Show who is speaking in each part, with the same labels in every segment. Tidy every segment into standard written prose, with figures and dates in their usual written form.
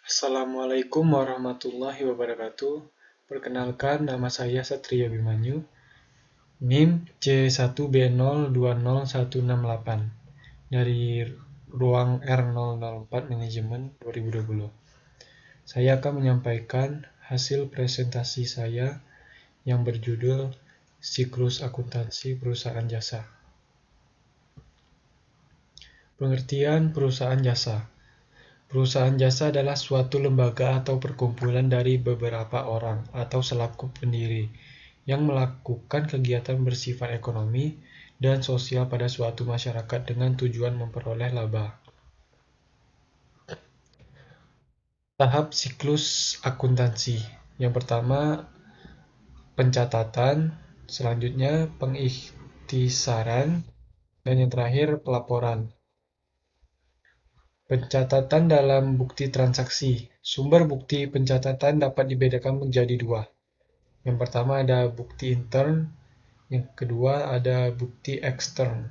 Speaker 1: Assalamualaikum warahmatullahi wabarakatuh. Perkenalkan, nama saya Satria Bimanyu, NIM C1B020168 dari ruang R004 Manajemen 2020. Saya akan menyampaikan hasil presentasi saya yang berjudul Siklus Akuntansi Perusahaan Jasa. Pengertian perusahaan jasa. Perusahaan jasa adalah suatu lembaga atau perkumpulan dari beberapa orang atau selaku pendiri yang melakukan kegiatan bersifat ekonomi dan sosial pada suatu masyarakat dengan tujuan memperoleh laba. Tahap siklus akuntansi. Yang pertama, pencatatan, selanjutnya pengikhtisaran, dan yang terakhir pelaporan. Pencatatan dalam bukti transaksi. Sumber bukti pencatatan dapat dibedakan menjadi dua. Yang pertama ada bukti intern, yang kedua ada bukti ekstern.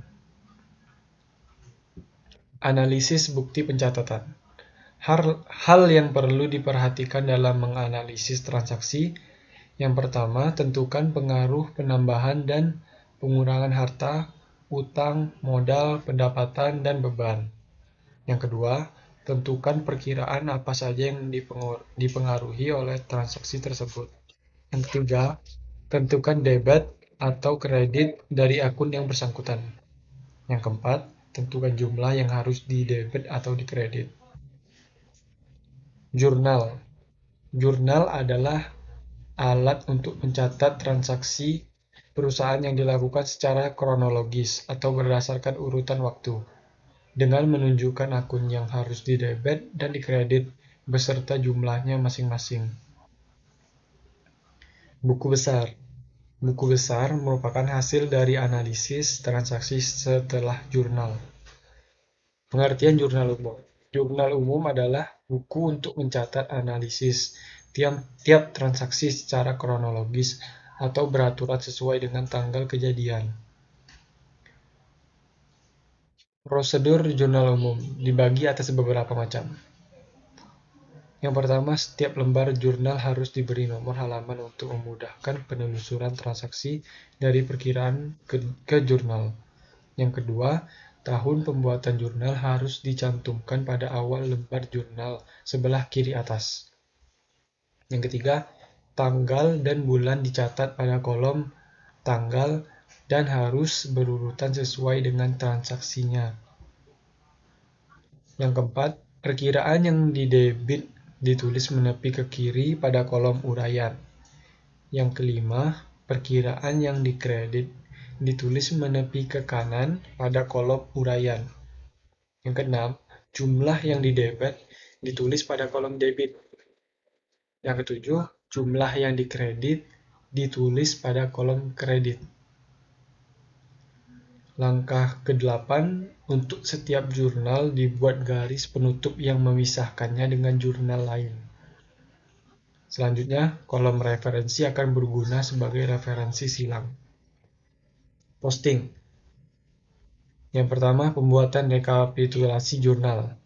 Speaker 1: Analisis bukti pencatatan. Hal yang perlu diperhatikan dalam menganalisis transaksi. Yang pertama, tentukan pengaruh penambahan dan pengurangan harta, utang, modal, pendapatan, dan beban. Yang kedua, tentukan perkiraan apa saja yang dipengaruhi oleh transaksi tersebut. Yang ketiga, tentukan debit atau kredit dari akun yang bersangkutan. Yang keempat, tentukan jumlah yang harus didebit atau dikredit. Jurnal. Jurnal adalah alat untuk mencatat transaksi perusahaan yang dilakukan secara kronologis atau berdasarkan urutan waktu, dengan menunjukkan akun yang harus didebit dan dikredit beserta jumlahnya masing-masing. Buku besar. Buku besar merupakan hasil dari analisis transaksi setelah jurnal. Pengertian jurnal umum. Jurnal umum adalah buku untuk mencatat analisis tiap transaksi secara kronologis atau beraturan sesuai dengan tanggal kejadian. Prosedur jurnal umum dibagi atas beberapa macam. Yang pertama, setiap lembar jurnal harus diberi nomor halaman untuk memudahkan penelusuran transaksi dari perkiraan ke jurnal. Yang kedua, tahun pembuatan jurnal harus dicantumkan pada awal lembar jurnal sebelah kiri atas. Yang ketiga, tanggal dan bulan dicatat pada kolom tanggal dan harus berurutan sesuai dengan transaksinya. Yang keempat, perkiraan yang didebit ditulis menepi ke kiri pada kolom uraian. Yang kelima, perkiraan yang dikredit ditulis menepi ke kanan pada kolom uraian. Yang keenam, jumlah yang didebit ditulis pada kolom debit. Yang ketujuh, jumlah yang dikredit ditulis pada kolom kredit. Langkah ke-8, untuk setiap jurnal dibuat garis penutup yang memisahkannya dengan jurnal lain. Selanjutnya, kolom referensi akan berguna sebagai referensi silang. Posting. Yang pertama, pembuatan rekapitulasi jurnal.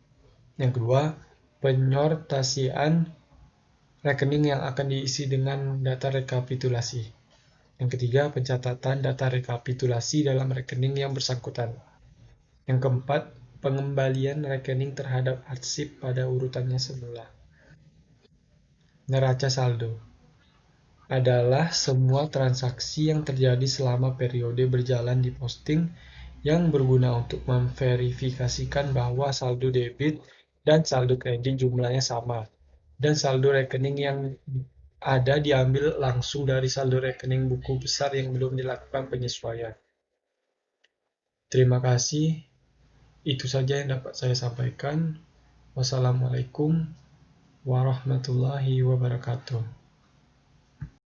Speaker 1: Yang kedua, penyortasian rekening yang akan diisi dengan data rekapitulasi. Yang ketiga, pencatatan data rekapitulasi dalam rekening yang bersangkutan. Yang keempat, pengembalian rekening terhadap arsip pada urutannya semula. Neraca saldo adalah semua transaksi yang terjadi selama periode berjalan di posting yang berguna untuk memverifikasikan bahwa saldo debit dan saldo kredit jumlahnya sama, dan saldo rekening yang ada diambil langsung dari saldo rekening buku besar yang belum dilakukan penyesuaian. Terima kasih. Itu saja yang dapat saya sampaikan. Wassalamualaikum warahmatullahi wabarakatuh.